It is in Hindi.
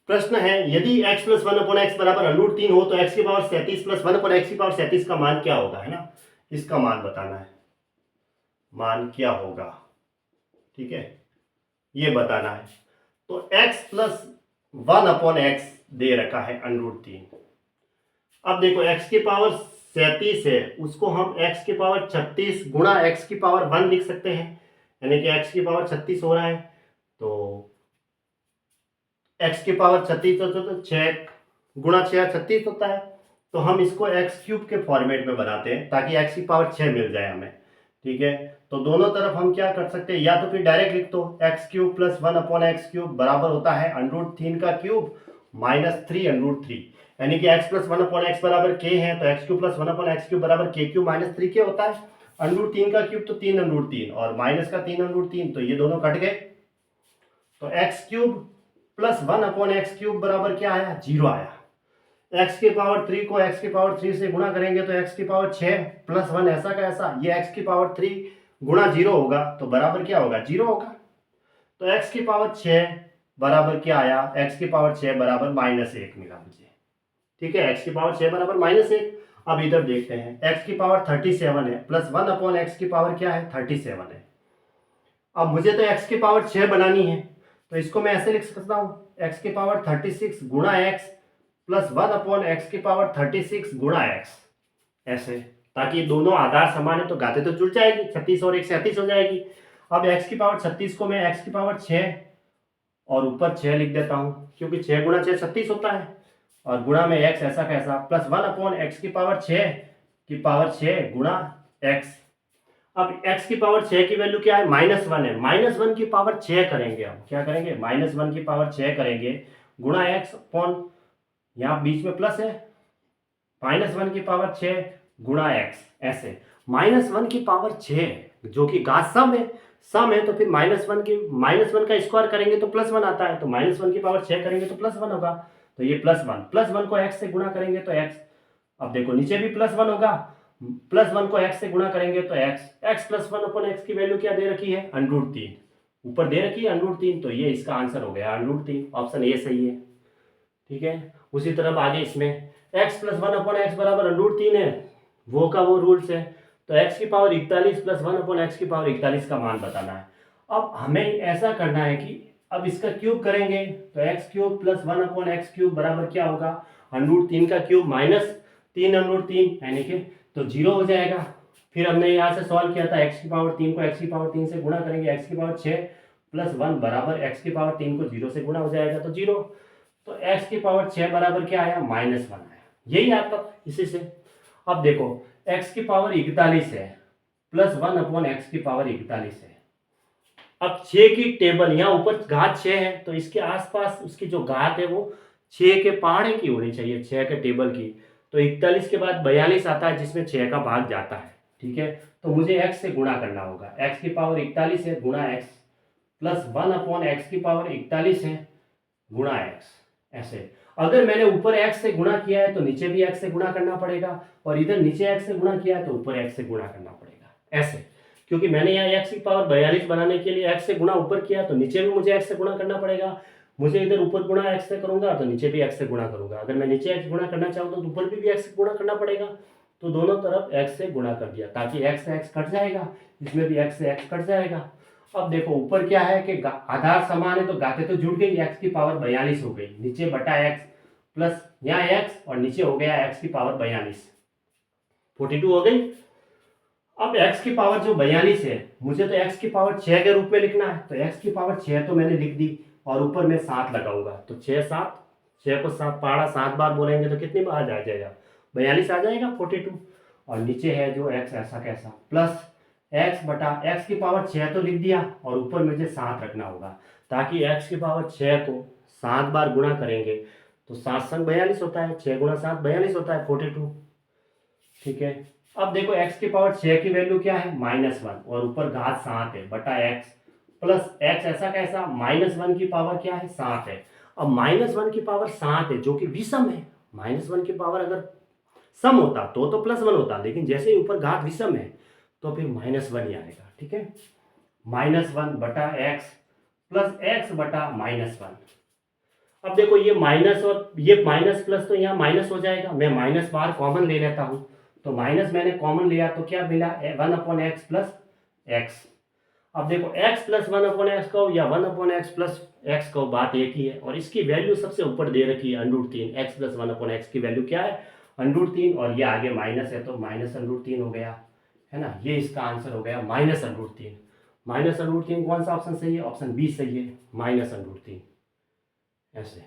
प्रश्न है यदि x plus one upon x बराबर अंडरूट 3 हो तो x की power 37 plus one upon x की पावर 37 का मान क्या होगा, है ना। इसका मान बताना है, मान क्या होगा, ठीक है, ये बताना है। तो x plus one upon x दे रखा है अंडरूट 3। अब देखो x की पावर 37 है, उसको हम x की पावर 36 गुणा x की पावर 1 लिख सकते हैं, यानी कि x की पावर 36 हो रहा है। तो x की पावर 36 तो 6 गुणा 6 36 होता है। तो हम इसको एक्स क्यूब के फॉर्मेट में बनाते हैं ताकि x की पावर 6 मिल जाए हमें, ठीक है। तो दोनों तरफ हम क्या कर सकते हैं, या तो फिर डायरेक्ट लिख दो x cube plus one upon x cube बराबर होता है अंडरूट 3 का क्यूब माइनस 3 अंडरूट 3, यानी कि x plus one upon x बराबर k है, तो x cube plus one upon x cube बराबर k क्यूब माइनस 3 k होता है। अंडरूट 3 का क्यूब तो 3 अंडरूट 3 और माइनस का 3 अंडरूट 3, तो ये दोनों कट गए। तो x cube plus one upon x cube बराबर क्या आया, 0 आया। x की पावर 3 को x की पावर 3 से गुणा करेंगे तो x की पावर 6 प्लस 1 ऐसा का ऐसा, ये x की पावर 3 गुणा 0 होगा तो बराबर क्या होगा, 0 होगा। तो x की पावर 6 बराबर क्या आया, x की पावर 6 बराबर -1 मिला मुझे, ठीक है। x की पावर 6 बराबर -1। अब इधर देखते हैं, x की पावर 37 है प्लस 1 अपॉन एक्स की पावर क्या है, 37 है। अब मुझे तो x की पावर 6 बनानी है, तो इसको मैं ऐसे लिख सकता हूँ x की पावर 36 गुणा x प्लस 1 अपॉन एक्स की पावर 36 गुणा x, ऐसे, ताकि दोनों आधार समान है तो घातें तो जुड़ जाएगी, 36 और 1 37 हो जाएगी। अब x की पावर 36 को मैं x की पावर 6 और ऊपर 6 लिख देता हूँ, क्योंकि 6 गुणा 6 36 होता है, और गुणा में x ऐसा कैसा प्लस 1 अपॉन एक्स की पावर 6 गुणा x। अब x की पावर 6 की वैल्यू क्या है, -1 है, -1 की पावर 6 करेंगे, हम क्या करेंगे, -1 की पावर 6 करेंगे गुणा x अपॉन, यहाँ बीच में प्लस है, -1 की पावर 6 गुणा x, ऐसे। -1 की पावर 6 जो कि घात सम है तो फिर -1 का स्क्वायर करेंगे तो +1 आता है, तो -1 की पावर 6 करेंगे तो +1 होगा। तो ये +1 को x से गुणा करेंगे तो x, अब देखो नीचे भी +1 होगा, +1 को x से गुणा करेंगे तो x प्लस 1 अपॉन एक्स की वैल्यू क्या दे रखी है, √3 ऊपर दे रखी है √3, तो ये इसका आंसर हो गया √3, ऑप्शन ए सही है, ठीक है। उसी तरफ आगे इसमें x प्लस 1 अपॉन एक्स बराबर √3 है, वो का वो रूल्स है। तो x की पावर 41 प्लस 1 अपॉन एक्स की पावर 41 का मान बताना है। अब हमें ऐसा करना है कि अब इसका क्यूब करेंगे तो x cube plus 1 upon x cube बराबर क्या होगा, √3 का क्यूब माइनस 3 √3, यानी कि तो 0 हो जाएगा। फिर हमने यहाँ से सॉल्व किया था, एक्स की पावर 3 को एक्स की पावर 3 से गुणा करेंगे, एक्स की पावर 6 प्लस 1 बराबर एक्स की पावर 3 को 0 से गुणा हो जाएगा तो 0। तो x की पावर 6 बराबर क्या आया, -1 आया, यही आता था इसी से। अब देखो x की पावर 41 है प्लस 1 अपॉन एक्स की पावर 41 है। अब 6 की टेबल, यहाँ ऊपर घात 6 है तो इसके आसपास उसकी जो घात है वो 6 के पहाड़े की होनी चाहिए, 6 के टेबल की। तो 41 के बाद 42 आता है जिसमें 6 का भाग जाता है, ठीक है। तो मुझे x से गुणा करना होगा, x की पावर 41 है गुणा x प्लस 1 अपॉन एक्स की पावर 41 है गुणा x, ऐसे। अगर मैंने ऊपर x से गुणा किया है तो नीचे भी x से गुणा करना पड़ेगा, और इधर नीचे x से गुणा किया है तो ऊपर x से गुणा करना पड़ेगा, ऐसे। क्योंकि मैंने यहाँ x की पावर 42 बनाने के लिए x से गुणा ऊपर किया तो नीचे भी मुझे x से गुणा करना पड़ेगा। मुझे इधर ऊपर गुणा x से करूंगा तो नीचे भी x से गुणा करूंगा, अगर मैं नीचे x गुणा करना चाहूँ तो ऊपर भी x से गुणा करना पड़ेगा। तो दोनों तरफ x से गुणा कर दिया ताकि x से x कट जाएगा, इसमें भी x से x कट जाएगा। अब देखो ऊपर क्या है कि आधार समान है तो घातें तो जुड़ गई, x की पावर 42 हो गई, नीचे बटा x प्लस यहाँ x और नीचे हो गया x की पावर 42, 42 हो गई। अब x की पावर जो 42 है मुझे तो x की पावर 6 के रूप में लिखना है, तो x की पावर 6 तो मैंने लिख दी और ऊपर मैं 7 लगाऊंगा, तो 6 7, 6 को 7 पहाड़ा 7 बार बोलेंगे तो कितनी बार आ जाएगा, 42 आ जाएगा, 42। और नीचे है जो x ऐसा कैसा प्लस x बटा x की पावर 6 तो लिख दिया और ऊपर मुझे 7 रखना होगा, ताकि x की पावर 6 को 7 बार गुणा करेंगे तो 7 संग 42 होता है, 6 गुणा 7 42 होता है, 42, ठीक है। अब देखो x की पावर 6 की वैल्यू क्या है, -1 और ऊपर घात 7 है बटा x प्लस x ऐसा कैसा, -1 की पावर क्या है, 7 है। अब -1 की पावर 7 है जो कि विषम है, -1 की पावर अगर सम होता तो +1 होता, लेकिन जैसे ही ऊपर घात विषम है तो फिर -1 ही आएगा, ठीक है। -1 बटा x प्लस x बटा -1। अब देखो ये माइनस और ये माइनस प्लस तो यहाँ माइनस हो जाएगा, मैं माइनस बाहर कॉमन ले लेता हूँ, तो माइनस मैंने कॉमन लिया तो क्या मिला 1/x प्लस एक्स। अब देखो x प्लस 1/x कहो या 1/x प्लस एक्स कहो, बात एक ही है, और इसकी वैल्यू सबसे ऊपर दे रखी है √3। x प्लस 1/x की वैल्यू क्या है √3, और ये आगे माइनस है तो माइनस √3 हो गया, है ना। ये इसका आंसर हो गया -√3। -√3 कौन सा ऑप्शन सही है, ऑप्शन बी सही है, -√3 ऐसे।